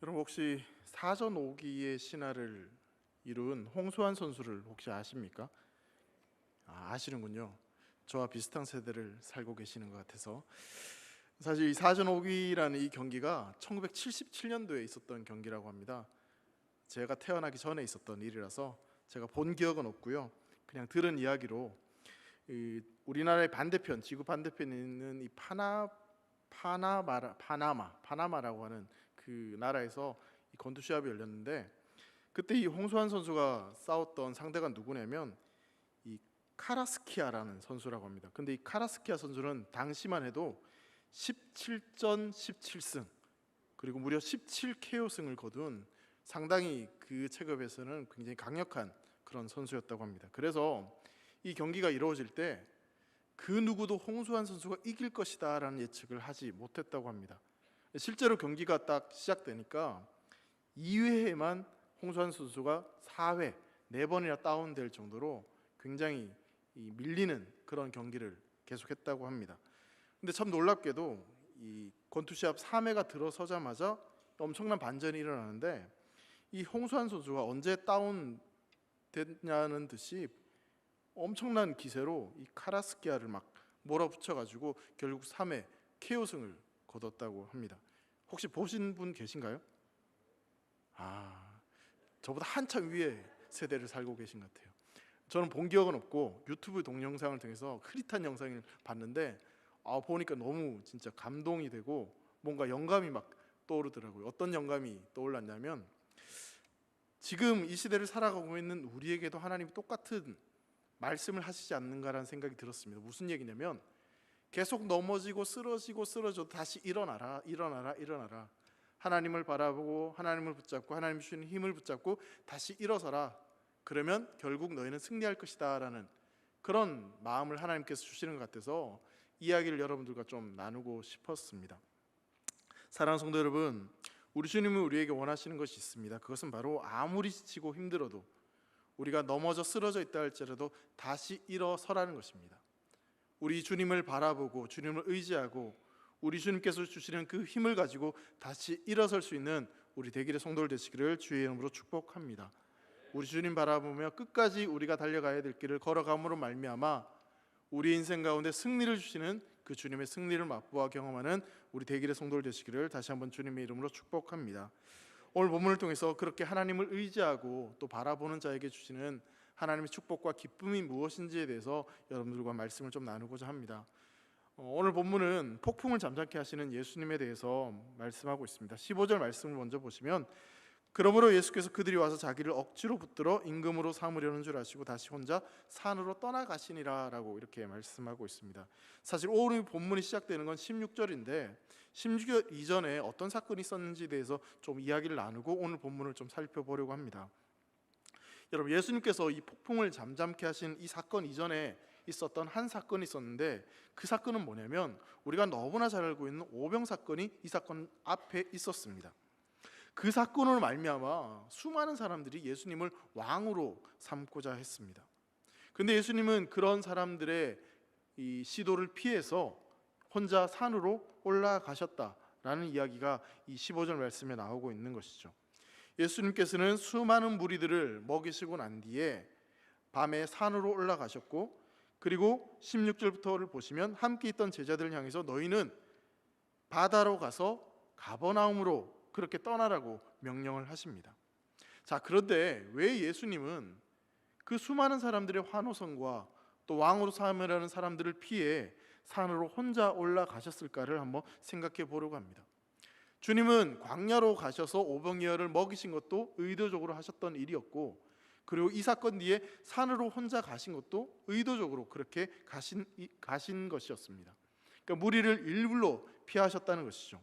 여러분 혹시 사전 5기의 신화를 이룬 홍수환 선수를 혹시 아십니까? 아시는군요. 저와 비슷한 세대를 살고 계시는 것 같아서. 사실 이 사전 5기라는 이 경기가 1977년도에 있었던 경기라고 합니다. 제가 태어나기 전에 있었던 일이라서 제가 본 기억은 없고요. 그냥 들은 이야기로 우리나라의 반대편, 지구 반대편에 있는 이 파나마라고 하는 그 나라에서 이 권투 시합이 열렸는데, 그때 이 홍수환 선수가 싸웠던 상대가 누구냐면 이 카라스키아라는 선수라고 합니다. 근데 이 카라스키아 선수는 당시만 해도 17전 17승 그리고 무려 17KO승을 거둔 상당히 그 체급에서는 굉장히 강력한 그런 선수였다고 합니다. 그래서 이 경기가 이루어질 때 그 누구도 홍수환 선수가 이길 것이다 라는 예측을 하지 못했다고 합니다. 실제로 경기가 딱 시작되니까 2회에만 홍수환 선수가 4회 4번이나 다운될 정도로 굉장히 밀리는 그런 경기를 계속했다고 합니다. 근데 참 놀랍게도 이 권투 시합 3회가 들어서자마자 엄청난 반전이 일어나는데, 이 홍수환 선수가 언제 다운됐냐는 듯이 엄청난 기세로 이 카라스키아를 막 몰아붙여가지고 결국 3회 KO승을 거뒀다고 합니다. 혹시 보신 분 계신가요? 저보다 한참 위에 세대를 살고 계신 것 같아요. 저는 본 기억은 없고 유튜브 동영상을 통해서 흐릿한 영상을 봤는데 보니까 너무 진짜 감동이 되고 뭔가 영감이 막 떠오르더라고요. 어떤 영감이 떠올랐냐면, 지금 이 시대를 살아가고 있는 우리에게도 하나님이 똑같은 말씀을 하시지 않는가라는 생각이 들었습니다. 무슨 얘기냐면, 계속 넘어지고 쓰러져도 다시 일어나라. 하나님을 바라보고 하나님을 붙잡고 하나님 주시는 힘을 붙잡고 다시 일어서라. 그러면 결국 너희는 승리할 것이다 라는 그런 마음을 하나님께서 주시는 것 같아서 이야기를 여러분들과 좀 나누고 싶었습니다. 사랑하는 성도 여러분, 우리 주님은 우리에게 원하시는 것이 있습니다. 그것은 바로 아무리 지치고 힘들어도 우리가 넘어져 쓰러져 있다 할지라도 다시 일어서라는 것입니다. 우리 주님을 바라보고 주님을 의지하고 우리 주님께서 주시는 그 힘을 가지고 다시 일어설 수 있는 우리 대길의 성도들 되시기를 주의 이름으로 축복합니다. 우리 주님 바라보며 끝까지 우리가 달려가야 될 길을 걸어감으로 말미암아 우리 인생 가운데 승리를 주시는 그 주님의 승리를 맛보아 경험하는 우리 대길의 성도들 되시기를 다시 한번 주님의 이름으로 축복합니다. 오늘 본문을 통해서 그렇게 하나님을 의지하고 또 바라보는 자에게 주시는 하나님의 축복과 기쁨이 무엇인지에 대해서 여러분들과 말씀을 좀 나누고자 합니다. 오늘 본문은 폭풍을 잠잠케 하시는 예수님에 대해서 말씀하고 있습니다. 15절 말씀을 먼저 보시면, 그러므로 예수께서 그들이 와서 자기를 억지로 붙들어 임금으로 삼으려는 줄 아시고 다시 혼자 산으로 떠나가시니라 라고 이렇게 말씀하고 있습니다. 사실 오늘 본문이 시작되는 건 16절인데 16절 이전에 어떤 사건이 있었는지에 대해서 좀 이야기를 나누고 오늘 본문을 좀 살펴보려고 합니다. 여러분, 예수님께서 이 폭풍을 잠잠케 하신 이 사건 이전에 있었던 한 사건이 있었는데, 그 사건은 뭐냐면 우리가 너무나 잘 알고 있는 오병 사건이 이 사건 앞에 있었습니다. 그 사건으로 말미암아 수많은 사람들이 예수님을 왕으로 삼고자 했습니다. 그런데 예수님은 그런 사람들의 이 시도를 피해서 혼자 산으로 올라가셨다라는 이야기가 이 15절 말씀에 나오고 있는 것이죠. 예수님께서는 수많은 무리들을 먹이시고 난 뒤에 밤에 산으로 올라가셨고, 그리고 16절부터를 보시면 함께 있던 제자들을 향해서 너희는 바다로 가서 가버나움으로 그렇게 떠나라고 명령을 하십니다. 자, 그런데 왜 예수님은 그 수많은 사람들의 환호성과 또 왕으로 삼으려는 사람들을 피해 산으로 혼자 올라가셨을까를 한번 생각해 보려고 합니다. 주님은 광야로 가셔서 오병이어를 먹이신 것도 의도적으로 하셨던 일이었고, 그리고 이 사건 뒤에 산으로 혼자 가신 것도 의도적으로 그렇게 가신 것이었습니다. 그러니까 무리를 일부러 피하셨다는 것이죠.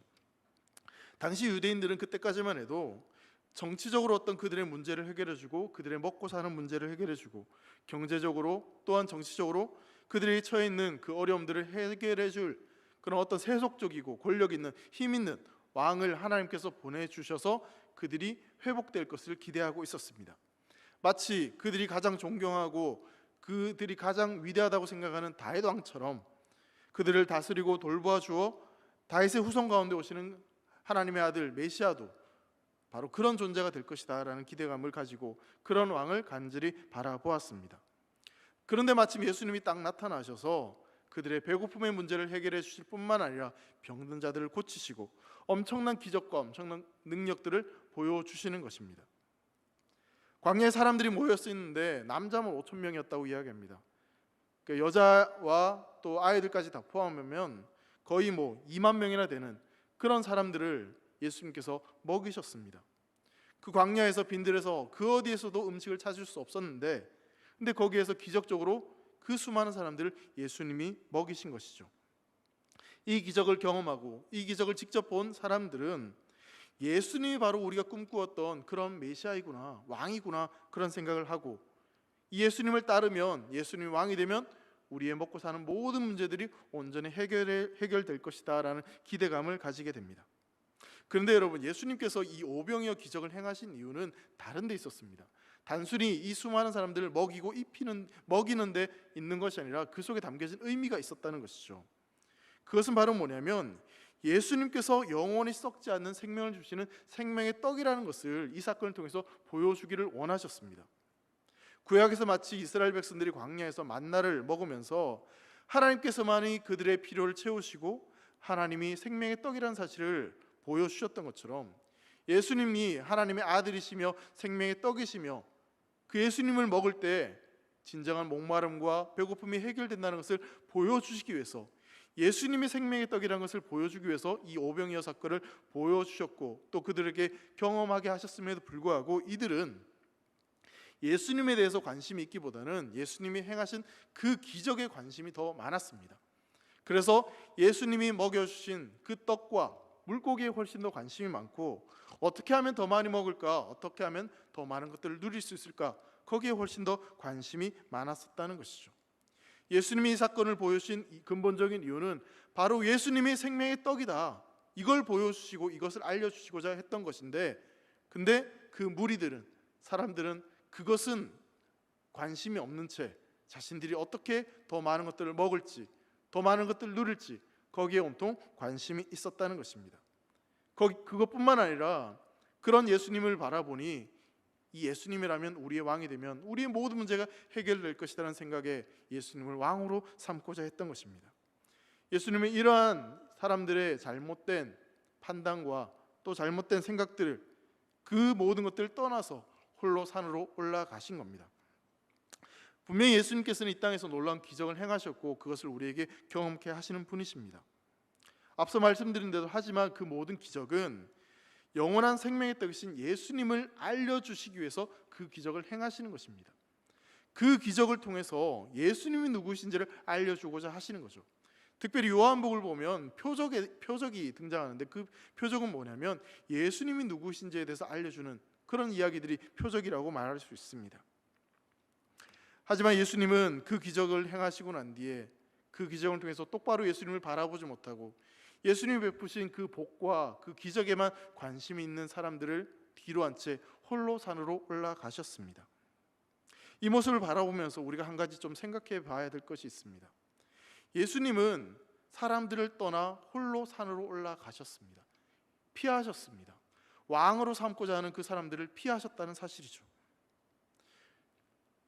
당시 유대인들은 그때까지만 해도 정치적으로 어떤 그들의 문제를 해결해주고 그들의 먹고 사는 문제를 해결해주고 경제적으로 또한 정치적으로 그들이 처해 있는 그 어려움들을 해결해줄 그런 어떤 세속적이고 권력 있는 힘 있는 왕을 하나님께서 보내주셔서 그들이 회복될 것을 기대하고 있었습니다. 마치 그들이 가장 존경하고 그들이 가장 위대하다고 생각하는 다윗 왕처럼 그들을 다스리고 돌보아 주어 다윗의 후손 가운데 오시는 하나님의 아들 메시아도 바로 그런 존재가 될 것이다 라는 기대감을 가지고 그런 왕을 간절히 바라보았습니다. 그런데 마침 예수님이 딱 나타나셔서 그들의 배고픔의 문제를 해결해 주실 뿐만 아니라 병든 자들을 고치시고 엄청난 기적과 엄청난 능력들을 보여주시는 것입니다. 광야에 사람들이 모였어 있는데 남자만 5천 명이었다고 이야기합니다. 그러니까 여자와 또 아이들까지 다 포함하면 거의 2만 명이나 되는 그런 사람들을 예수님께서 먹이셨습니다. 그 광야에서 빈들에서 그 어디에서도 음식을 찾을 수 없었는데, 근데 거기에서 기적적으로 그 수많은 사람들을 예수님이 먹이신 것이죠. 이 기적을 경험하고 이 기적을 직접 본 사람들은 예수님이 바로 우리가 꿈꾸었던 그런 메시아이구나, 왕이구나, 그런 생각을 하고, 이 예수님을 따르면, 예수님이 왕이 되면 우리의 먹고 사는 모든 문제들이 온전히 해결될 것이다 라는 기대감을 가지게 됩니다. 그런데 여러분, 예수님께서 이 오병이어 기적을 행하신 이유는 다른 데 있었습니다. 단순히 이 수많은 사람들을 먹이고 먹이는 데 있는 것이 아니라 그 속에 담겨진 의미가 있었다는 것이죠. 그것은 바로 뭐냐면, 예수님께서 영원히 썩지 않는 생명을 주시는 생명의 떡이라는 것을 이 사건을 통해서 보여주기를 원하셨습니다. 구약에서 마치 이스라엘 백성들이 광야에서 만나를 먹으면서 하나님께서만이 그들의 필요를 채우시고 하나님이 생명의 떡이라는 사실을 보여주셨던 것처럼, 예수님이 하나님의 아들이시며 생명의 떡이시며 그 예수님을 먹을 때 진정한 목마름과 배고픔이 해결된다는 것을 보여주시기 위해서, 예수님의 생명의 떡이라는 것을 보여주기 위해서 이 오병이어 사건을 보여주셨고, 또 그들에게 경험하게 하셨음에도 불구하고 이들은 예수님에 대해서 관심이 있기보다는 예수님이 행하신 그 기적에 관심이 더 많았습니다. 그래서 예수님이 먹여주신 그 떡과 물고기에 훨씬 더 관심이 많고, 어떻게 하면 더 많이 먹을까, 어떻게 하면 더 많은 것들을 누릴 수 있을까, 거기에 훨씬 더 관심이 많았었다는 것이죠. 예수님이 이 사건을 보여주신 근본적인 이유는 바로 예수님이 생명의 떡이다, 이걸 보여주시고 이것을 알려주시고자 했던 것인데, 근데 그 무리들은, 사람들은 그것은 관심이 없는 채 자신들이 어떻게 더 많은 것들을 먹을지, 더 많은 것들을 누릴지 거기에 온통 관심이 있었다는 것입니다. 그것뿐만 아니라 그런 예수님을 바라보니 이 예수님이라면 우리의 왕이 되면 우리의 모든 문제가 해결될 것이라는 생각에 예수님을 왕으로 삼고자 했던 것입니다. 예수님은 이러한 사람들의 잘못된 판단과 또 잘못된 생각들을, 그 모든 것들을 떠나서 홀로 산으로 올라가신 겁니다. 분명히 예수님께서는 이 땅에서 놀라운 기적을 행하셨고 그것을 우리에게 경험케 하시는 분이십니다. 앞서 말씀드린 대로, 하지만 그 모든 기적은 영원한 생명의 떡이신 예수님을 알려주시기 위해서 그 기적을 행하시는 것입니다. 그 기적을 통해서 예수님이 누구신지를 알려주고자 하시는 거죠. 특별히 요한복음을 보면 표적이 등장하는데, 그 표적은 뭐냐면 예수님이 누구신지에 대해서 알려주는 그런 이야기들이 표적이라고 말할 수 있습니다. 하지만 예수님은 그 기적을 행하시고 난 뒤에 그 기적을 통해서 똑바로 예수님을 바라보지 못하고 예수님이 베푸신 그 복과 그 기적에만 관심이 있는 사람들을 뒤로 한 채 홀로 산으로 올라가셨습니다. 이 모습을 바라보면서 우리가 한 가지 좀 생각해 봐야 될 것이 있습니다. 예수님은 사람들을 떠나 홀로 산으로 올라가셨습니다. 피하셨습니다. 왕으로 삼고자 하는 그 사람들을 피하셨다는 사실이죠.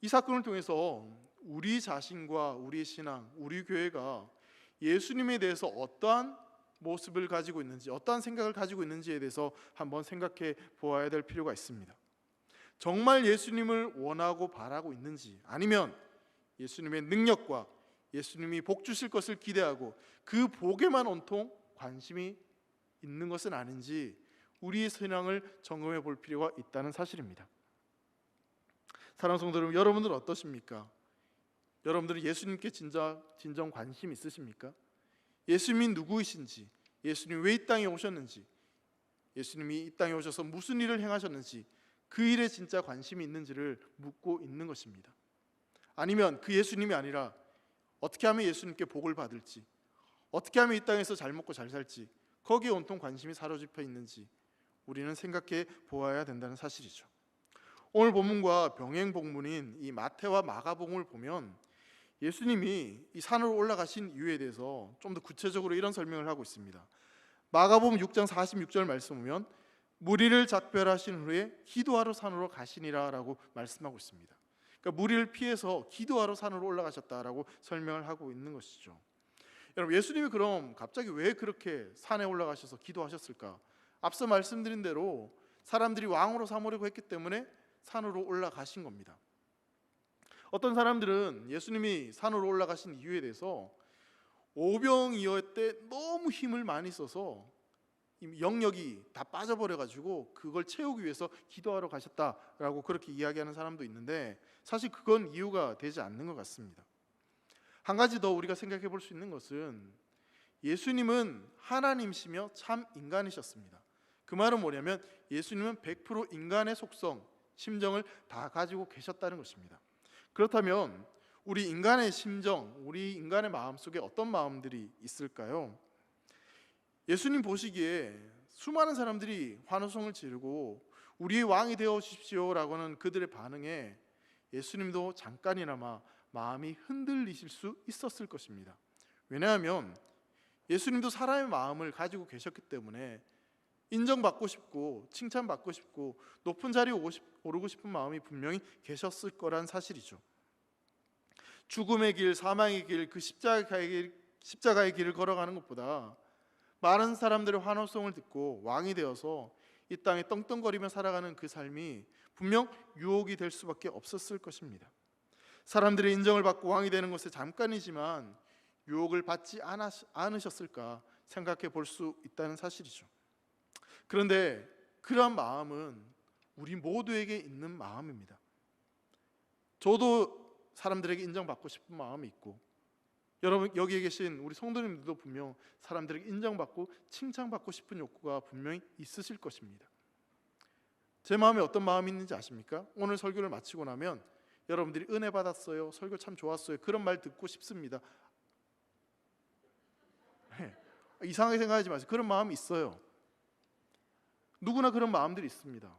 이 사건을 통해서 우리 자신과 우리의 신앙, 우리 교회가 예수님에 대해서 어떠한 모습을 가지고 있는지, 어떠한 생각을 가지고 있는지에 대해서 한번 생각해 보아야 될 필요가 있습니다. 정말 예수님을 원하고 바라고 있는지, 아니면 예수님의 능력과 예수님이 복 주실 것을 기대하고 그 복에만 온통 관심이 있는 것은 아닌지 우리의 신앙을 점검해 볼 필요가 있다는 사실입니다. 사랑하는 성도 여러분, 여러분들은 어떠십니까? 여러분들은 예수님께 진정 관심 있으십니까? 예수님이 누구이신지, 예수님이 왜 이 땅에 오셨는지, 예수님이 이 땅에 오셔서 무슨 일을 행하셨는지, 그 일에 진짜 관심이 있는지를 묻고 있는 것입니다. 아니면 그 예수님이 아니라 어떻게 하면 예수님께 복을 받을지, 어떻게 하면 이 땅에서 잘 먹고 잘 살지, 거기에 온통 관심이 사로잡혀 있는지 우리는 생각해 보아야 된다는 사실이죠. 오늘 본문과 병행 본문인 이 마태와 마가복음을 보면 예수님이 이 산으로 올라가신 이유에 대해서 좀 더 구체적으로 이런 설명을 하고 있습니다. 마가복음 6장 46절 말씀 보면 무리를 작별하신 후에 기도하러 산으로 가시니라라고 말씀하고 있습니다. 그러니까 무리를 피해서 기도하러 산으로 올라가셨다라고 설명을 하고 있는 것이죠. 여러분, 예수님이 그럼 갑자기 왜 그렇게 산에 올라가셔서 기도하셨을까? 앞서 말씀드린 대로 사람들이 왕으로 삼으려고 했기 때문에 산으로 올라가신 겁니다. 어떤 사람들은 예수님이 산으로 올라가신 이유에 대해서 오병이어 때 너무 힘을 많이 써서 영역이 다 빠져버려가지고 그걸 채우기 위해서 기도하러 가셨다라고 그렇게 이야기하는 사람도 있는데, 사실 그건 이유가 되지 않는 것 같습니다. 한 가지 더 우리가 생각해 볼 수 있는 것은 예수님은 하나님이시며 참 인간이셨습니다. 그 말은 뭐냐면 예수님은 100% 인간의 속성, 심정을 다 가지고 계셨다는 것입니다. 그렇다면 우리 인간의 심정, 우리 인간의 마음속에 어떤 마음들이 있을까요? 예수님 보시기에 수많은 사람들이 환호성을 지르고 우리의 왕이 되어 주십시오라고 하는 그들의 반응에 예수님도 잠깐이나마 마음이 흔들리실 수 있었을 것입니다. 왜냐하면 예수님도 사람의 마음을 가지고 계셨기 때문에 인정받고 싶고 칭찬받고 싶고 높은 자리에 오르고 싶은 마음이 분명히 계셨을 거란 사실이죠. 죽음의 길, 사망의 길, 그 십자가의 길을 걸어가는 것보다 많은 사람들의 환호성을 듣고 왕이 되어서 이 땅에 떵떵거리며 살아가는 그 삶이 분명 유혹이 될 수밖에 없었을 것입니다. 사람들의 인정을 받고 왕이 되는 것은 잠깐이지만 유혹을 받지 않으셨을까 생각해 볼 수 있다는 사실이죠. 그런데 그러한 마음은 우리 모두에게 있는 마음입니다. 저도 사람들에게 인정받고 싶은 마음이 있고, 여러분 여기에 계신 우리 성도님들도 분명 사람들에게 인정받고 칭찬받고 싶은 욕구가 분명히 있으실 것입니다. 제 마음에 어떤 마음이 있는지 아십니까? 오늘 설교를 마치고 나면 여러분들이 은혜 받았어요, 설교 참 좋았어요, 그런 말 듣고 싶습니다. 이상하게 생각하지 마세요. 그런 마음이 있어요. 누구나 그런 마음들이 있습니다.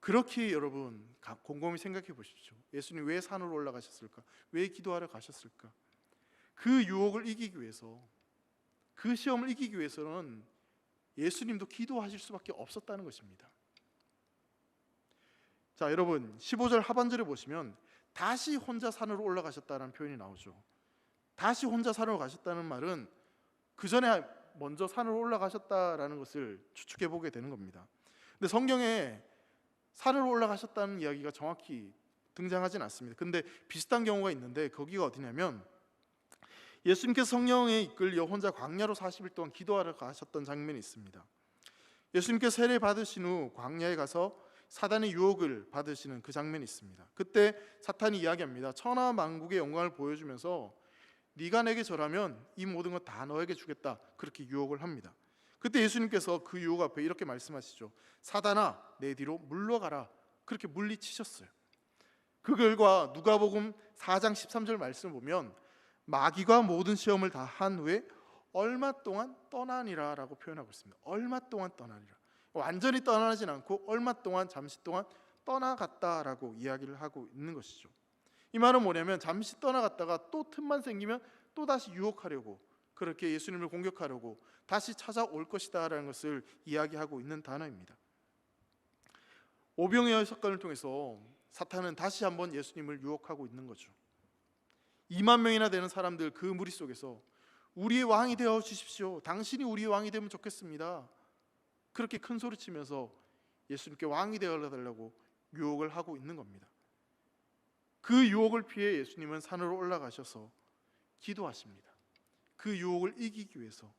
그렇게 여러분 곰곰이 생각해 보십시오. 예수님 왜 산으로 올라가셨을까? 왜 기도하러 가셨을까? 그 유혹을 이기기 위해서, 그 시험을 이기기 위해서는 예수님도 기도하실 수밖에 없었다는 것입니다. 자, 여러분 15절 하반절에 보시면 다시 혼자 산으로 올라가셨다는 표현이 나오죠. 다시 혼자 산으로 가셨다는 말은 그 전에 먼저 산으로 올라가셨다라는 것을 추측해 보게 되는 겁니다. 근데 성경에 산으로 올라가셨다는 이야기가 정확히 등장하진 않습니다. 근데 비슷한 경우가 있는데 거기가 어디냐면 예수님께서 성령에 이끌려 혼자 광야로 40일 동안 기도하러 가셨던 장면이 있습니다. 예수님께서 세례 받으신 후 광야에 가서 사단의 유혹을 받으시는 그 장면이 있습니다. 그때 사탄이 이야기합니다. 천하 만국의 영광을 보여주면서 네가 내게 절하면 이 모든 것 다 너에게 주겠다, 그렇게 유혹을 합니다. 그때 예수님께서 그 유혹 앞에 이렇게 말씀하시죠. 사단아, 내 뒤로 물러가라, 그렇게 물리치셨어요. 그 결과 누가복음 4장 13절 말씀을 보면 마귀가 모든 시험을 다 한 후에 얼마 동안 떠나니라 라고 표현하고 있습니다. 얼마 동안 떠나니라, 완전히 떠나진 않고 얼마 동안, 잠시 동안 떠나갔다라고 이야기를 하고 있는 것이죠. 이 말은 뭐냐면 잠시 떠나갔다가 또 틈만 생기면 또 다시 유혹하려고, 그렇게 예수님을 공격하려고 다시 찾아올 것이다 라는 것을 이야기하고 있는 단어입니다. 오병이어의 사건을 통해서 사탄은 다시 한번 예수님을 유혹하고 있는 거죠. 2만 명이나 되는 사람들 그 무리 속에서 우리의 왕이 되어 주십시오, 당신이 우리의 왕이 되면 좋겠습니다, 그렇게 큰 소리치면서 예수님께 왕이 되어 달라고 유혹을 하고 있는 겁니다. 그 유혹을 피해 예수님은 산으로 올라가셔서 기도하십니다. 그 유혹을 이기기 위해서,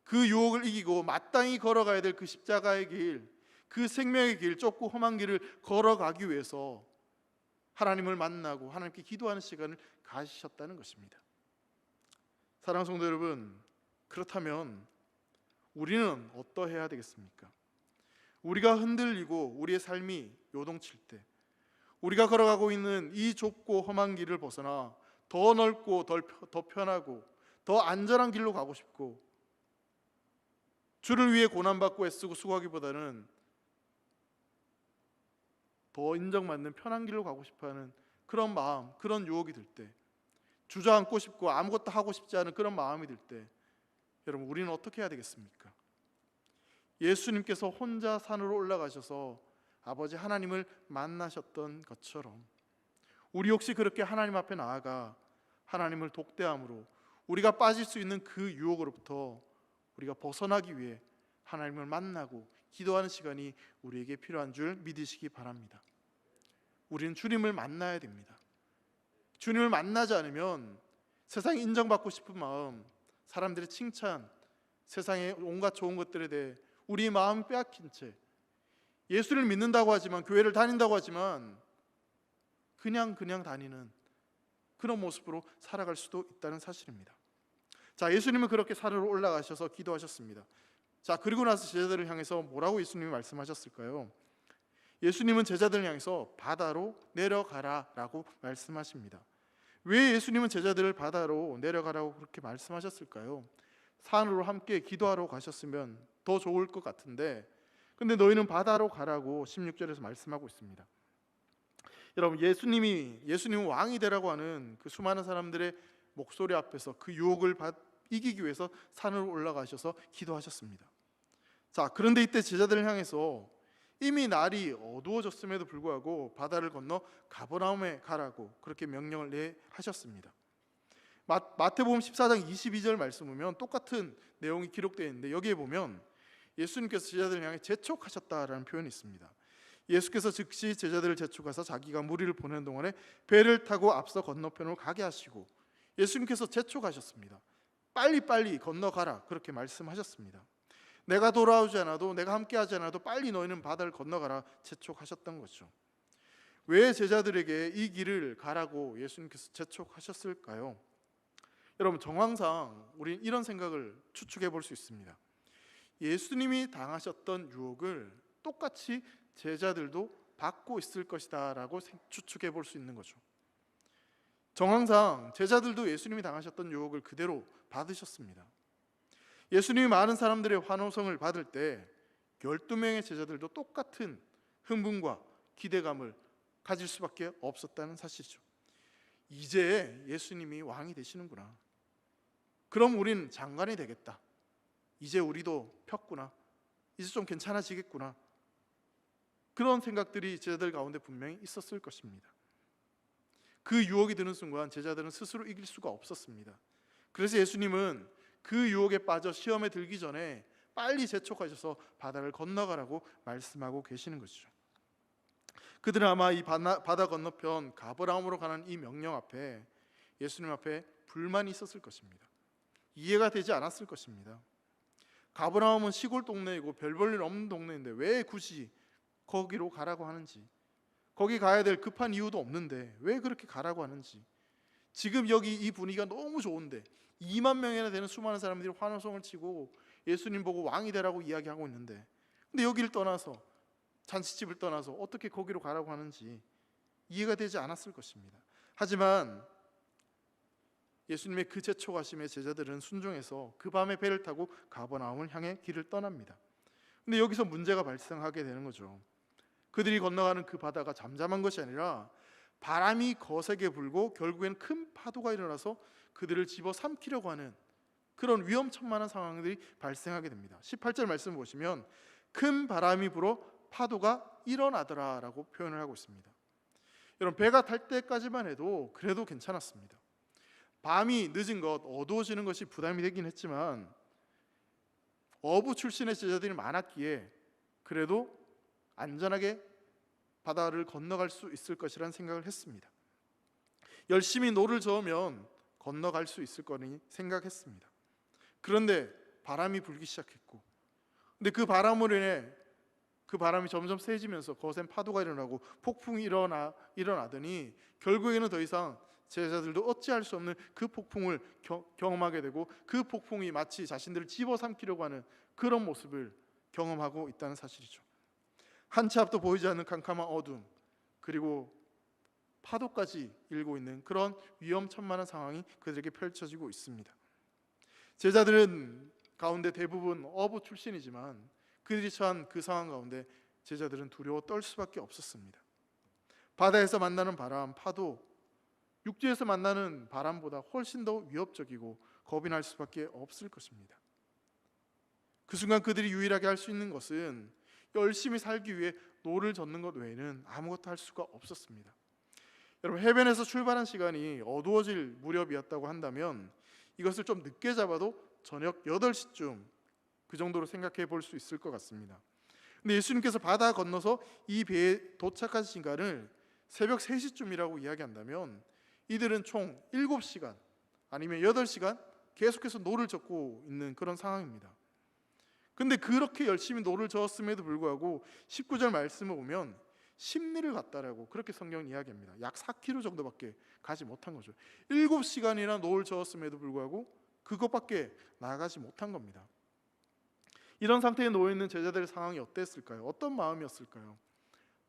그 유혹을 이기고 마땅히 걸어가야 될 그 십자가의 길, 그 생명의 길, 좁고 험한 길을 걸어가기 위해서 하나님을 만나고 하나님께 기도하는 시간을 가지셨다는 것입니다. 사랑하는 성도 여러분, 그렇다면 우리는 어떠해야 되겠습니까? 우리가 흔들리고 우리의 삶이 요동칠 때, 우리가 걸어가고 있는 이 좁고 험한 길을 벗어나 더 넓고 더 편하고 더 안전한 길로 가고 싶고, 주를 위해 고난받고 애쓰고 수고하기보다는 더 인정받는 편한 길로 가고 싶어하는 그런 마음, 그런 유혹이 들 때, 주저앉고 싶고 아무것도 하고 싶지 않은 그런 마음이 들 때, 여러분 우리는 어떻게 해야 되겠습니까? 예수님께서 혼자 산으로 올라가셔서 아버지 하나님을 만나셨던 것처럼 우리 역시 그렇게 하나님 앞에 나아가 하나님을 독대함으로 우리가 빠질 수 있는 그 유혹으로부터 우리가 벗어나기 위해 하나님을 만나고 기도하는 시간이 우리에게 필요한 줄 믿으시기 바랍니다. 우리는 주님을 만나야 됩니다. 주님을 만나지 않으면 세상에 인정받고 싶은 마음, 사람들의 칭찬, 세상의 온갖 좋은 것들에 대해 우리의 마음이 빼앗긴 채 예수를 믿는다고 하지만, 교회를 다닌다고 하지만 그냥 다니는 그런 모습으로 살아갈 수도 있다는 사실입니다. 자, 예수님은 그렇게 산으로 올라가셔서 기도하셨습니다. 자, 그리고 나서 제자들을 향해서 뭐라고 예수님이 말씀하셨을까요? 예수님은 제자들을 향해서 바다로 내려가라라고 말씀하십니다. 왜 예수님은 제자들을 바다로 내려가라고 그렇게 말씀하셨을까요? 산으로 함께 기도하러 가셨으면 더 좋을 것 같은데, 근데 너희는 바다로 가라고 16절에서 말씀하고 있습니다. 여러분, 예수님은 왕이 되라고 하는 그 수많은 사람들의 목소리 앞에서 그 유혹을 이기기 위해서 산으로 올라가셔서 기도하셨습니다. 자, 그런데 이때 제자들을 향해서 이미 날이 어두워졌음에도 불구하고 바다를 건너 가버나움에 가라고 그렇게 명령을 하셨습니다. 마태복음 14장 22절 말씀 보면 똑같은 내용이 기록되어 있는데, 여기에 보면 예수님께서 제자들을 향해 재촉하셨다라는 표현이 있습니다. 예수께서 즉시 제자들을 재촉하사 자기가 무리를 보내는 동안에 배를 타고 앞서 건너편으로 가게 하시고, 예수님께서 재촉하셨습니다. 빨리 건너가라 그렇게 말씀하셨습니다. 내가 돌아오지 않아도, 내가 함께하지 않아도 빨리 너희는 바다를 건너가라 재촉하셨던 거죠. 왜 제자들에게 이 길을 가라고 예수님께서 재촉하셨을까요? 여러분, 정황상 우리는 이런 생각을 추측해 볼 수 있습니다. 예수님이 당하셨던 유혹을 똑같이 제자들도 받고 있을 것이다 라고 추측해 볼 수 있는 거죠. 정황상 제자들도 예수님이 당하셨던 유혹을 그대로 받으셨습니다. 예수님이 많은 사람들의 환호성을 받을 때 12명의 제자들도 똑같은 흥분과 기대감을 가질 수밖에 없었다는 사실이죠. 이제 예수님이 왕이 되시는구나, 그럼 우린 장관이 되겠다, 이제 우리도 폈구나, 이제 좀 괜찮아지겠구나, 그런 생각들이 제자들 가운데 분명히 있었을 것입니다. 그 유혹이 드는 순간 제자들은 스스로 이길 수가 없었습니다. 그래서 예수님은 그 유혹에 빠져 시험에 들기 전에 빨리 재촉하셔서 바다를 건너가라고 말씀하고 계시는 것이죠. 그들은 아마 이 바다 건너편 가버나움으로 가는 이 명령 앞에 예수님 앞에 불만이 있었을 것입니다. 이해가 되지 않았을 것입니다. 가버나움은 시골 동네이고 별 볼 일 없는 동네인데 왜 굳이 거기로 가라고 하는지, 거기 가야 될 급한 이유도 없는데 왜 그렇게 가라고 하는지, 지금 여기 이 분위기가 너무 좋은데 2만 명이나 되는 수많은 사람들이 환호성을 치고 예수님 보고 왕이 되라고 이야기하고 있는데, 근데 여기를 떠나서, 잔치집을 떠나서 어떻게 거기로 가라고 하는지 이해가 되지 않았을 것입니다. 하지만 예수님의 그 재촉하심에 제자들은 순종해서 그 밤에 배를 타고 가버나움을 향해 길을 떠납니다. 근데 여기서 문제가 발생하게 되는 거죠. 그들이 건너가는 그 바다가 잠잠한 것이 아니라 바람이 거세게 불고 결국엔 큰 파도가 일어나서 그들을 집어삼키려고 하는 그런 위험천만한 상황들이 발생하게 됩니다. 18절 말씀 보시면 큰 바람이 불어 파도가 일어나더라라고 표현을 하고 있습니다. 여러분, 배가 탈 때까지만 해도 그래도 괜찮았습니다. 밤이 늦은 것, 어두워지는 것이 부담이 되긴 했지만 어부 출신의 제자들이 많았기에 그래도 안전하게 바다를 건너갈 수 있을 것이라는 생각을 했습니다. 열심히 노를 저으면 건너갈 수 있을 거니 생각했습니다. 그런데 바람이 불기 시작했고, 근데 그 바람으로 인해 그 바람이 점점 세지면서 거센 파도가 일어나고 폭풍이 일어나더니 결국에는 더 이상 제자들도 어찌할 수 없는 그 폭풍을 경험하게 되고, 그 폭풍이 마치 자신들을 집어삼키려고 하는 그런 모습을 경험하고 있다는 사실이죠. 한 치 앞도 보이지 않는 캄캄한 어둠, 그리고 파도까지 일고 있는 그런 위험천만한 상황이 그들에게 펼쳐지고 있습니다. 제자들은 가운데 대부분 어부 출신이지만 그들이 처한 그 상황 가운데 제자들은 두려워 떨 수밖에 없었습니다. 바다에서 만나는 바람, 파도, 육지에서 만나는 바람보다 훨씬 더 위협적이고 겁이 날 수밖에 없을 것입니다. 그 순간 그들이 유일하게 할 수 있는 것은 열심히 살기 위해 노를 젓는 것 외에는 아무것도 할 수가 없었습니다. 여러분, 해변에서 출발한 시간이 어두워질 무렵이었다고 한다면 이것을 좀 늦게 잡아도 저녁 8시쯤 그 정도로 생각해 볼 수 있을 것 같습니다. 근데 예수님께서 바다 건너서 이 배에 도착한 시간을 새벽 3시쯤이라고 이야기한다면 이들은 총 7시간 아니면 8시간 계속해서 노를 젓고 있는 그런 상황입니다. 근데 그렇게 열심히 노를 저었음에도 불구하고 19절 말씀을 보면 십리를 갔다라고 그렇게 성경은 이야기합니다. 약 4km 정도밖에 가지 못한 거죠. 7시간이나 노를 저었음에도 불구하고 그것밖에 나아가지 못한 겁니다. 이런 상태에 놓여 있는 제자들의 상황이 어땠을까요? 어떤 마음이었을까요?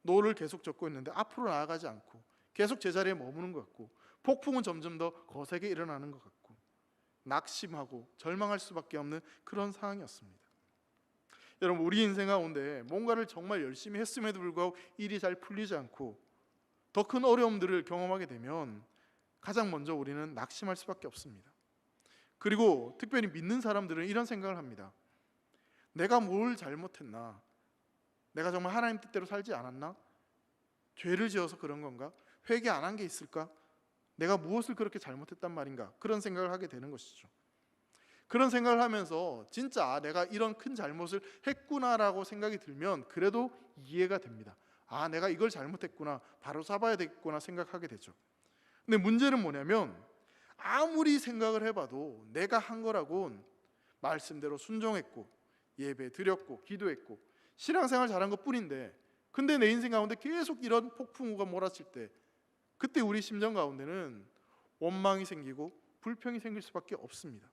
노를 계속 젓고 있는데 앞으로 나아가지 않고 계속 제자리에 머무는 것 같고 폭풍은 점점 더 거세게 일어나는 것 같고 낙심하고 절망할 수밖에 없는 그런 상황이었습니다. 여러분, 우리 인생 가운데 뭔가를 정말 열심히 했음에도 불구하고 일이 잘 풀리지 않고 더 큰 어려움들을 경험하게 되면 가장 먼저 우리는 낙심할 수밖에 없습니다. 그리고 특별히 믿는 사람들은 이런 생각을 합니다. 내가 뭘 잘못했나? 내가 정말 하나님 뜻대로 살지 않았나? 죄를 지어서 그런 건가? 회개 안 한 게 있을까? 내가 무엇을 그렇게 잘못했단 말인가? 그런 생각을 하게 되는 것이죠. 그런 생각을 하면서 진짜 내가 이런 큰 잘못을 했구나라고 생각이 들면 그래도 이해가 됩니다. 내가 이걸 잘못했구나, 바로 잡아야 되겠구나 생각하게 되죠. 근데 문제는 뭐냐면 아무리 생각을 해봐도 내가 한 거라곤 말씀대로 순종했고 예배 드렸고 기도했고 신앙생활 잘한 것 뿐인데, 근데 내 인생 가운데 계속 이런 폭풍우가 몰아칠 때 그때 우리 심정 가운데는 원망이 생기고 불평이 생길 수밖에 없습니다.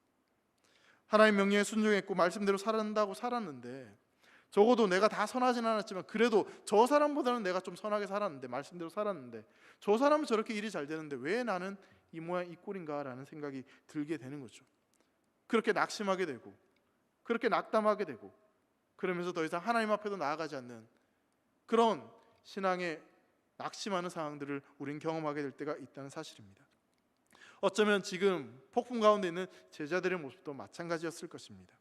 하나님 명령에 순종했고 말씀대로 살아간다고 살았는데 적어도 내가 다 선하진 않았지만 그래도 저 사람보다는 내가 좀 선하게 살았는데, 말씀대로 살았는데 저 사람은 저렇게 일이 잘 되는데 왜 나는 이 모양 이 꼴인가 라는 생각이 들게 되는 거죠. 그렇게 낙심하게 되고 그렇게 낙담하게 되고 그러면서 더 이상 하나님 앞에도 나아가지 않는 그런 신앙에 낙심하는 상황들을 우린 경험하게 될 때가 있다는 사실입니다. 어쩌면 지금 폭풍 가운데 있는 제자들의 모습도 마찬가지였을 것입니다.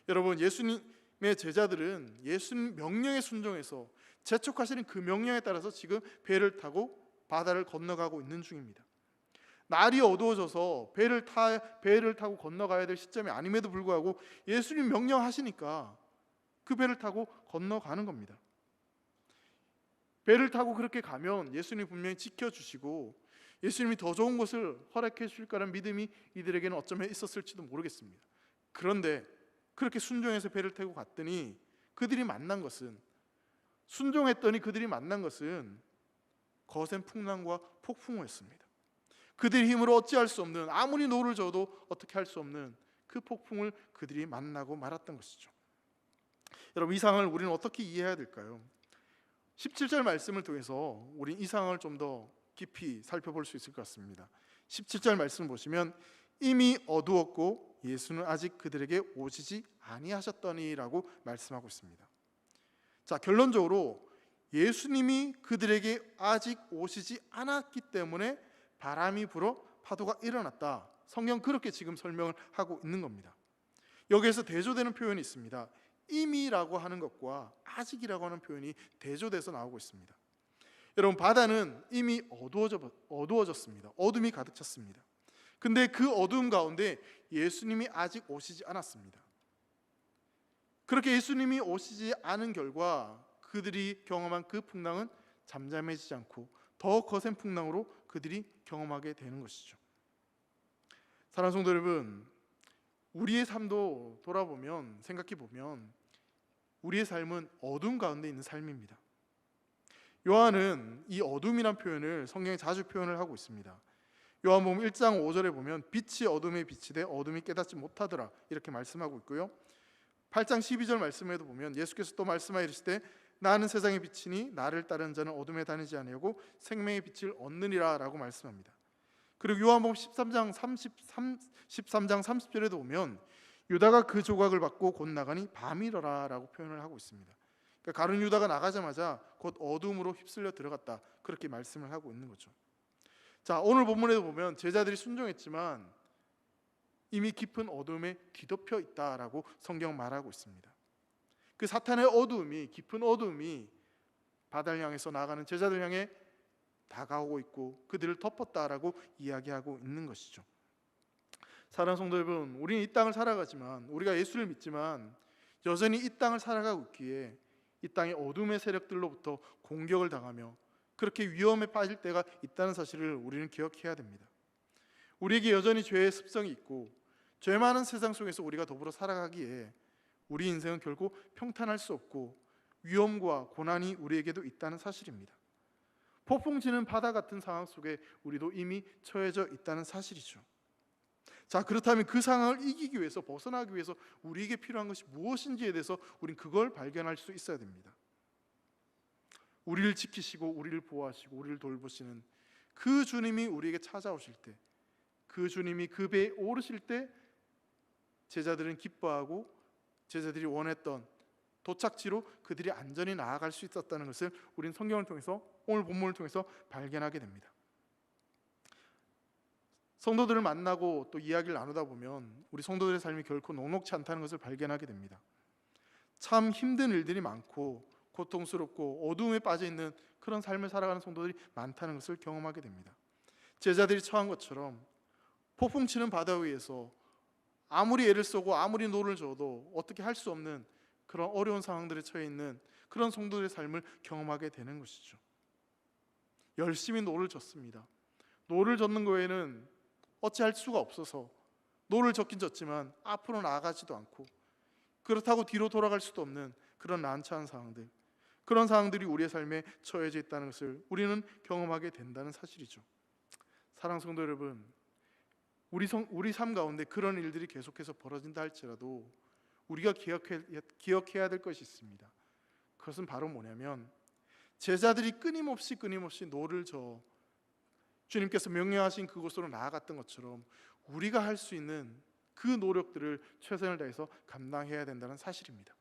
여러분, 예수님의 제자들은 예수님 명령에 순종해서 재촉하시는 그 명령에 따라서 지금 배를 타고 바다를 건너가고 있는 중입니다. 날이 어두워져서 배를 타고 건너가야 될 시점이 아님에도 불구하고 예수님 명령하시니까 그 배를 타고 건너가는 겁니다. 배를 타고 그렇게 가면 예수님이 분명히 지켜주시고 예수님이 더 좋은 것을 허락해 주실 거라는 믿음이 이들에게는 어쩌면 있었을지도 모르겠습니다. 그런데 그렇게 순종해서 배를 타고 갔더니 순종했더니 그들이 만난 것은 거센 풍랑과 폭풍우였습니다. 그들의 힘으로 어찌할 수 없는, 아무리 노를 져도 어떻게 할 수 없는 그 폭풍을 그들이 만나고 말았던 것이죠. 여러분, 이 상황을 우리는 어떻게 이해해야 될까요? 17절 말씀을 통해서 우리는 이 상황을 좀 더 깊이 살펴볼 수 있을 것 같습니다. 17절 말씀을 보시면 이미 어두웠고 예수는 아직 그들에게 오시지 아니하셨더니라고 말씀하고 있습니다. 자, 결론적으로 예수님이 그들에게 아직 오시지 않았기 때문에 바람이 불어 파도가 일어났다. 성경 그렇게 지금 설명을 하고 있는 겁니다. 여기에서 대조되는 표현이 있습니다. 이미라고 하는 것과 아직이라고 하는 표현이 대조돼서 나오고 있습니다. 여러분, 바다는 이미 어두워졌습니다. 어둠이 가득 찼습니다. 근데 그 어두움 가운데 예수님이 아직 오시지 않았습니다. 그렇게 예수님이 오시지 않은 결과 그들이 경험한 그 풍랑은 잠잠해지지 않고 더 거센 풍랑으로 그들이 경험하게 되는 것이죠. 사랑하는 성도 여러분, 우리의 삶도 돌아보면, 생각해 보면 우리의 삶은 어둠 가운데 있는 삶입니다. 요한은 이 어둠이란 표현을 성경에 자주 표현을 하고 있습니다. 요한복음 1장 5절에 보면 빛이 어둠에 비치되 어둠이 깨닫지 못하더라 이렇게 말씀하고 있고요. 8장 12절 말씀에도 보면 예수께서 또 말씀하여 이르시되 나는 세상의 빛이니 나를 따르는 자는 어둠에 다니지 아니하고 생명의 빛을 얻느니라 라고 말씀합니다. 그리고 요한복음 13장 30절에도 보면 유다가 그 조각을 받고 곧 나가니 밤이러라 라고 표현을 하고 있습니다. 그러니까 가룟 유다가 나가자마자 곧 어둠으로 휩쓸려 들어갔다, 그렇게 말씀을 하고 있는 거죠. 자, 오늘 본문에도 보면 제자들이 순종했지만 이미 깊은 어둠에 뒤덮여 있다라고 성경 말하고 있습니다. 그 사탄의 어두움이, 깊은 어두움이 바다를 향해서 나아가는 제자들 향해 다가오고 있고 그들을 덮었다라고 이야기하고 있는 것이죠. 사랑하는 성도 여러분, 우리는 이 땅을 살아가지만, 우리가 예수를 믿지만 여전히 이 땅을 살아가고 있기에 이 땅의 어둠의 세력들로부터 공격을 당하며 그렇게 위험에 빠질 때가 있다는 사실을 우리는 기억해야 됩니다. 우리에게 여전히 죄의 습성이 있고 죄 많은 세상 속에서 우리가 더불어 살아가기에 우리 인생은 결코 평탄할 수 없고 위험과 고난이 우리에게도 있다는 사실입니다. 폭풍 치는 바다 같은 상황 속에 우리도 이미 처해져 있다는 사실이죠. 자, 그렇다면 그 상황을 이기기 위해서, 벗어나기 위해서 우리에게 필요한 것이 무엇인지에 대해서 우린 그걸 발견할 수 있어야 됩니다. 우리를 지키시고 우리를 보호하시고 우리를 돌보시는 그 주님이 우리에게 찾아오실 때, 그 주님이 그 배에 오르실 때 제자들은 기뻐하고 제자들이 원했던 도착지로 그들이 안전히 나아갈 수 있었다는 것을 우린 성경을 통해서, 오늘 본문을 통해서 발견하게 됩니다. 성도들을 만나고 또 이야기를 나누다 보면 우리 성도들의 삶이 결코 녹록지 않다는 것을 발견하게 됩니다. 참 힘든 일들이 많고 고통스럽고 어두움에 빠져 있는 그런 삶을 살아가는 성도들이 많다는 것을 경험하게 됩니다. 제자들이 처한 것처럼 폭풍 치는 바다 위에서 아무리 애를 쓰고 아무리 노를 저어도 어떻게 할 수 없는 그런 어려운 상황들에 처해 있는 그런 성도들의 삶을 경험하게 되는 것이죠. 열심히 노를 젓습니다. 노를 젓는 거에는 어찌할 수가 없어서 노를 젓긴 젓지만 앞으로 나아가지도 않고 그렇다고 뒤로 돌아갈 수도 없는 그런 난처한 상황들, 그런 상황들이 우리의 삶에 처해져 있다는 것을 우리는 경험하게 된다는 사실이죠. 사랑하는 성도 여러분, 우리 삶 가운데 그런 일들이 계속해서 벌어진다 할지라도 우리가 기억해야 될 것이 있습니다. 그것은 바로 뭐냐면 제자들이 끊임없이 노를 저어 주님께서 명령하신 그곳으로 나아갔던 것처럼 우리가 할 수 있는 그 노력들을 최선을 다해서 감당해야 된다는 사실입니다.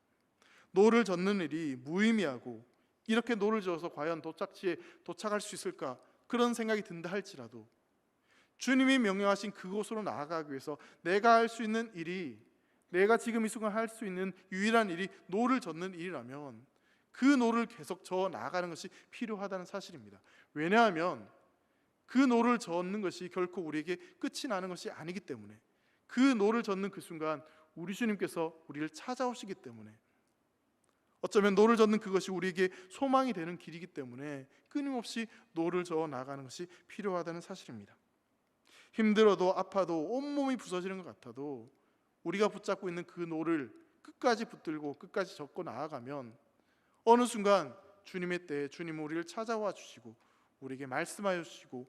노를 젓는 일이 무의미하고 이렇게 노를 저어서 과연 도착지에 도착할 수 있을까 그런 생각이 든다 할지라도 주님이 명령하신 그곳으로 나아가기 위해서 내가 할 수 있는 일이, 내가 지금 이 순간 할 수 있는 유일한 일이 노를 젓는 일이라면 그 노를 계속 저어 나아가는 것이 필요하다는 사실입니다. 왜냐하면 그 노를 젓는 것이 결코 우리에게 끝이 나는 것이 아니기 때문에, 그 노를 젓는 그 순간 우리 주님께서 우리를 찾아오시기 때문에, 어쩌면 노를 젓는 그것이 우리에게 소망이 되는 길이기 때문에 끊임없이 노를 저어 나가는 것이 필요하다는 사실입니다. 힘들어도 아파도 온몸이 부서지는 것 같아도 우리가 붙잡고 있는 그 노를 끝까지 붙들고 끝까지 젓고 나아가면 어느 순간 주님의 때에 주님은 우리를 찾아와 주시고 우리에게 말씀하여 주시고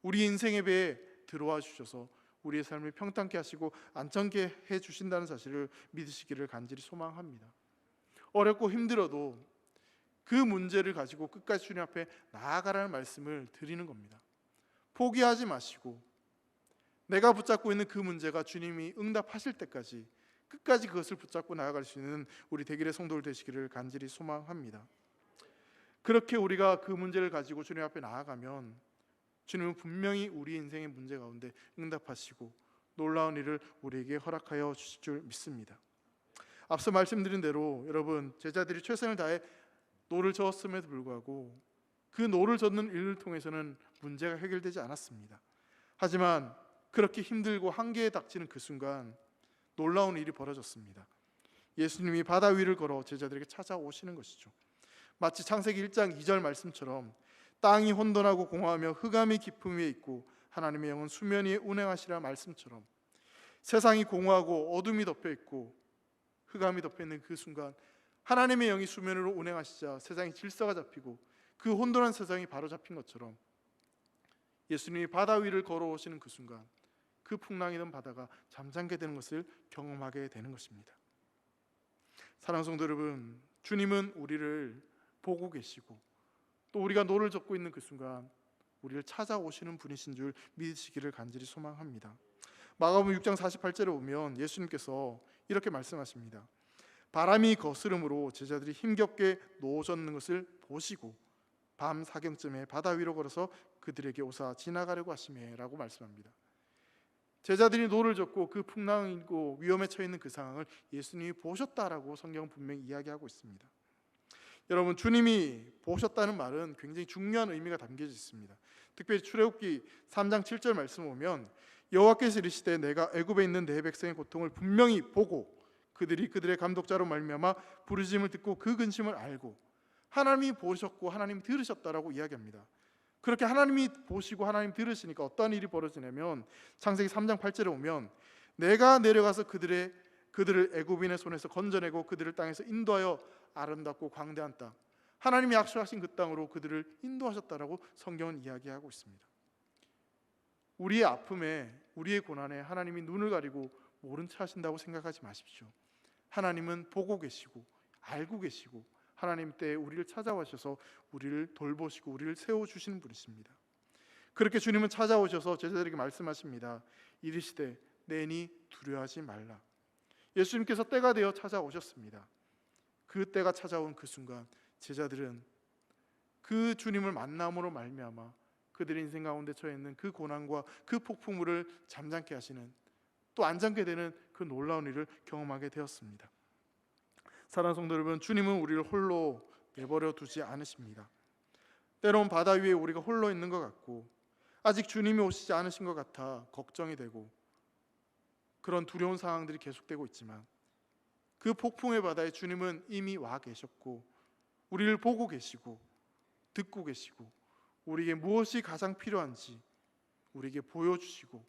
우리 인생의 배에 들어와 주셔서 우리의 삶을 평탄케 하시고 안전케 해 주신다는 사실을 믿으시기를 간절히 소망합니다. 어렵고 힘들어도 그 문제를 가지고 끝까지 주님 앞에 나아가라는 말씀을 드리는 겁니다. 포기하지 마시고 내가 붙잡고 있는 그 문제가 주님이 응답하실 때까지 끝까지 그것을 붙잡고 나아갈 수 있는 우리 대길의 성도들 되시기를 간절히 소망합니다. 그렇게 우리가 그 문제를 가지고 주님 앞에 나아가면 주님은 분명히 우리 인생의 문제 가운데 응답하시고 놀라운 일을 우리에게 허락하여 주실 줄 믿습니다. 앞서 말씀드린 대로 여러분, 제자들이 최선을 다해 노를 저었음에도 불구하고 그 노를 젓는 일을 통해서는 문제가 해결되지 않았습니다. 하지만 그렇게 힘들고 한계에 닥치는 그 순간 놀라운 일이 벌어졌습니다. 예수님이 바다 위를 걸어 제자들에게 찾아오시는 것이죠. 마치 창세기 1장 2절 말씀처럼 땅이 혼돈하고 공허하며 흑암이 깊음 위에 있고 하나님의 영은 수면 위에 운행하시라 말씀처럼 세상이 공허하고 어둠이 덮여 있고 흑암이 덮여 있는 그 순간 하나님의 영이 수면으로 운행하시자 세상의 질서가 잡히고 그 혼돈한 세상이 바로 잡힌 것처럼 예수님이 바다 위를 걸어오시는 그 순간 그 풍랑이던 바다가 잠잠게 되는 것을 경험하게 되는 것입니다. 사랑하는 성도 여러분, 주님은 우리를 보고 계시고 또 우리가 노를 젓고 있는 그 순간 우리를 찾아오시는 분이신 줄 믿으시기를 간절히 소망합니다. 마가복음 6장 48절에 보면 예수님께서 이렇게 말씀하십니다. 바람이 거스름으로 제자들이 힘겹게 노 젓는 것을 보시고 밤 사경쯤에 바다 위로 걸어서 그들에게 오사 지나가려고 하시매라고 말씀합니다. 제자들이 노를 젓고 그 풍랑이고 위험에 처해 있는 그 상황을 예수님이 보셨다라고 성경은 분명히 이야기하고 있습니다. 여러분, 주님이 보셨다는 말은 굉장히 중요한 의미가 담겨져 있습니다. 특별히 출애굽기 3장 7절 말씀 보면 여호와께서 이르시되 내가 애굽에 있는 내 백성의 고통을 분명히 보고 그들이 그들의 감독자로 말미암아 부르짖음을 듣고 그 근심을 알고, 하나님이 보셨고 하나님이 들으셨다라고 이야기합니다. 그렇게 하나님이 보시고 하나님 들으시니까 어떠한 일이 벌어지냐면 창세기 3장 8절에 보면 내가 내려가서 그들을 애굽인의 손에서 건져내고 그들을 땅에서 인도하여 아름답고 광대한 땅, 하나님이 약속하신 그 땅으로 그들을 인도하셨다라고 성경은 이야기하고 있습니다. 우리의 아픔에, 우리의 고난에 하나님이 눈을 가리고 모른 체 하신다고 생각하지 마십시오. 하나님은 보고 계시고 알고 계시고 하나님 때에 우리를 찾아오셔서 우리를 돌보시고 우리를 세워주시는 분이십니다. 그렇게 주님은 찾아오셔서 제자들에게 말씀하십니다. 이르시되 내니 두려워하지 말라. 예수님께서 때가 되어 찾아오셨습니다. 그 때가 찾아온 그 순간 제자들은 그 주님을 만남으로 말미암아 그들의 인생 가운데 처해 있는 그 고난과 그 폭풍우를 잠잠케 하시는, 또 안잠게 되는 그 놀라운 일을 경험하게 되었습니다. 사랑하는 성도 여러분, 주님은 우리를 홀로 내버려 두지 않으십니다. 때로는 바다 위에 우리가 홀로 있는 것 같고 아직 주님이 오시지 않으신 것 같아 걱정이 되고 그런 두려운 상황들이 계속되고 있지만 그 폭풍의 바다에 주님은 이미 와 계셨고 우리를 보고 계시고 듣고 계시고 우리에게 무엇이 가장 필요한지 우리에게 보여주시고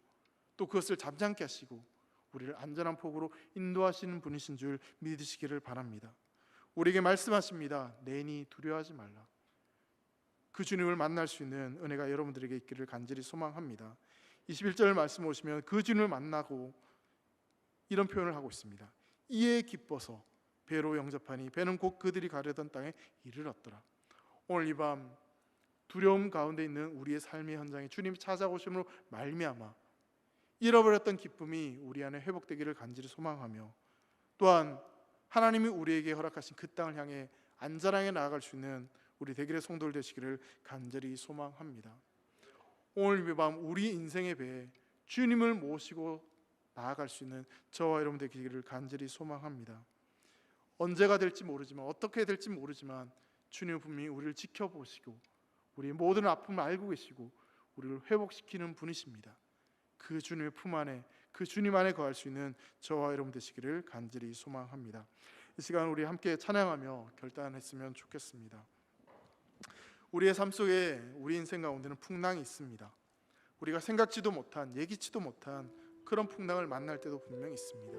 또 그것을 잠잠케 하시고 우리를 안전한 폭으로 인도하시는 분이신 줄 믿으시기를 바랍니다. 우리에게 말씀하십니다. 내니 두려워하지 말라. 그 주님을 만날 수 있는 은혜가 여러분들에게 있기를 간절히 소망합니다. 21절 말씀 보시면 그 주님을 만나고 이런 표현을 하고 있습니다. 이에 기뻐서 배로 영접하니 배는 곧 그들이 가려던 땅에 이르렀더라. 오늘 이 밤 두려움 가운데 있는 우리의 삶의 현장에 주님이 찾아오심으로 말미암아 잃어버렸던 기쁨이 우리 안에 회복되기를 간절히 소망하며, 또한 하나님이 우리에게 허락하신 그 땅을 향해 안전하게 나아갈 수 있는 우리 대길의 성도들 되시기를 간절히 소망합니다. 오늘 이 밤 우리 인생의 배에 주님을 모시고 나아갈 수 있는 저와 여러분 되기를 간절히 소망합니다. 언제가 될지 모르지만 어떻게 될지 모르지만 주님은 분명히 우리를 지켜보시고 우리의 모든 아픔을 알고 계시고 우리를 회복시키는 분이십니다. 그 주님의 품 안에, 그 주님 안에 거할 수 있는 저와 여러분 되시기를 간절히 소망합니다. 이 시간 우리 함께 찬양하며 결단했으면 좋겠습니다. 우리의 삶 속에 우리 인생 가운데는 풍랑이 있습니다. 우리가 생각지도 못한, 예기치도 못한 그런 풍랑을 만날 때도 분명히 있습니다.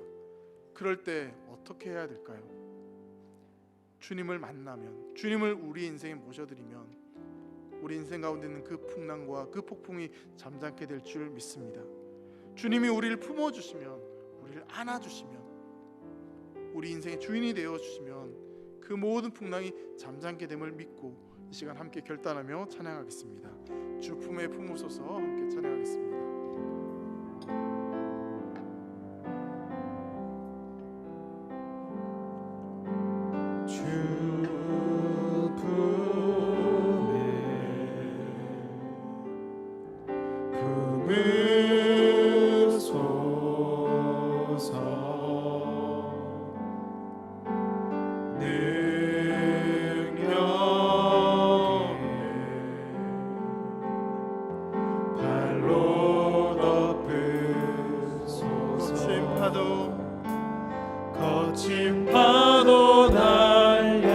그럴 때 어떻게 해야 될까요? 주님을 만나면, 주님을 우리 인생에 모셔드리면 우리 인생 가운데 있는 그 풍랑과 그 폭풍이 잠잠게 될 줄 믿습니다. 주님이 우리를 품어주시면, 우리를 안아주시면, 우리 인생의 주인이 되어주시면 그 모든 풍랑이 잠잠게 됨을 믿고 이 시간 함께 결단하며 찬양하겠습니다. 주 품에 품으소서 함께 찬양하겠습니다. 거친 파도 날려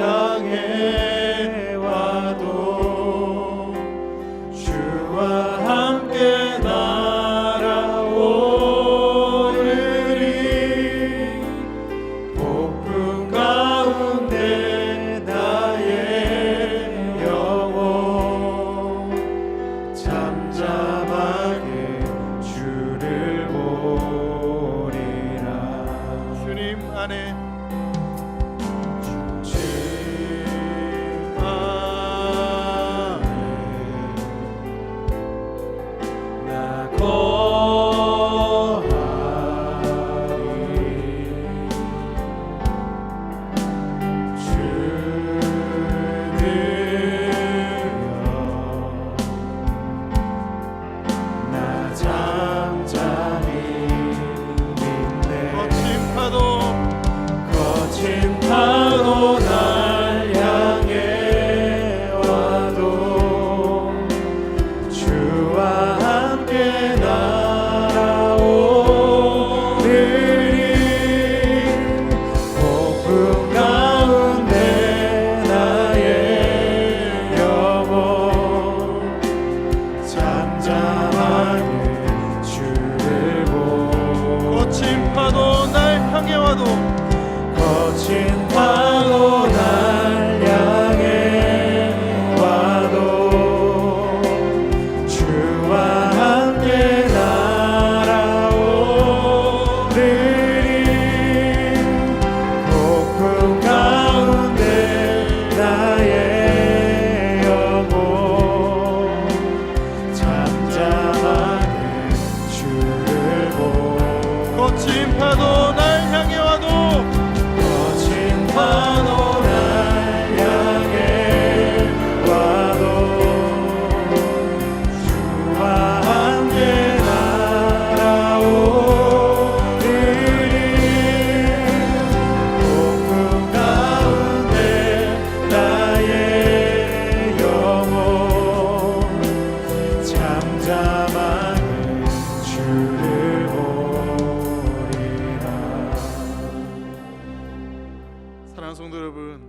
여러분,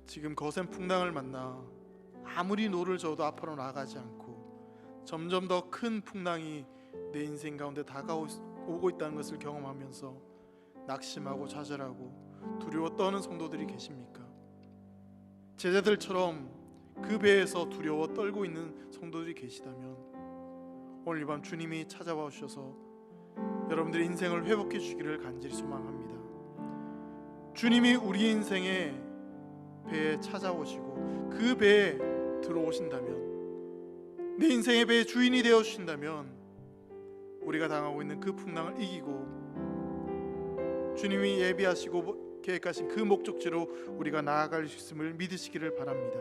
지금 거센 풍랑을 만나 아무리 노를 저어도 앞으로 나아가지 않고 점점 더 큰 풍랑이 내 인생 가운데 다가오고 있다는 것을 경험하면서 낙심하고 좌절하고 두려워 떠는 성도들이 계십니까? 제자들처럼 그 배에서 두려워 떨고 있는 성도들이 계시다면 오늘 이 밤 주님이 찾아와 주셔서 여러분들의 인생을 회복해 주기를 간절히 소망합니다. 주님이 우리 인생의 배에 찾아오시고 그 배에 들어오신다면, 내 인생의 배의 주인이 되어 주신다면 우리가 당하고 있는 그 풍랑을 이기고 주님이 예비하시고 계획하신 그 목적지로 우리가 나아갈 수 있음을 믿으시기를 바랍니다.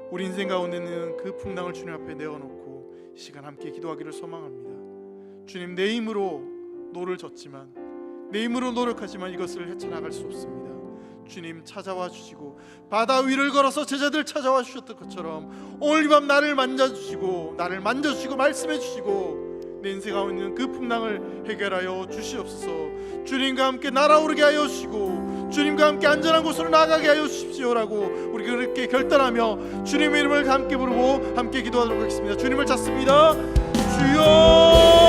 우리 인생 가운데는 그 풍랑을 주님 앞에 내어놓고 이 시간 함께 기도하기를 소망합니다. 주님, 내 힘으로 노를 젓지만, 내 힘으로 노력하지만 이것을 헤쳐나갈 수 없습니다. 주님 찾아와 주시고 바다 위를 걸어서 제자들 찾아와 주셨던 것처럼 오늘 이 밤 나를 만져주시고 말씀해 주시고 내 인생 가운데 있는 그 풍랑을 해결하여 주시옵소서. 주님과 함께 날아오르게 하여 주시고 주님과 함께 안전한 곳으로 나가게 하여 주십시오라고 우리 그렇게 결단하며 주님의 이름을 함께 부르고 함께 기도하도록 하겠습니다. 주님을 찾습니다. 주여.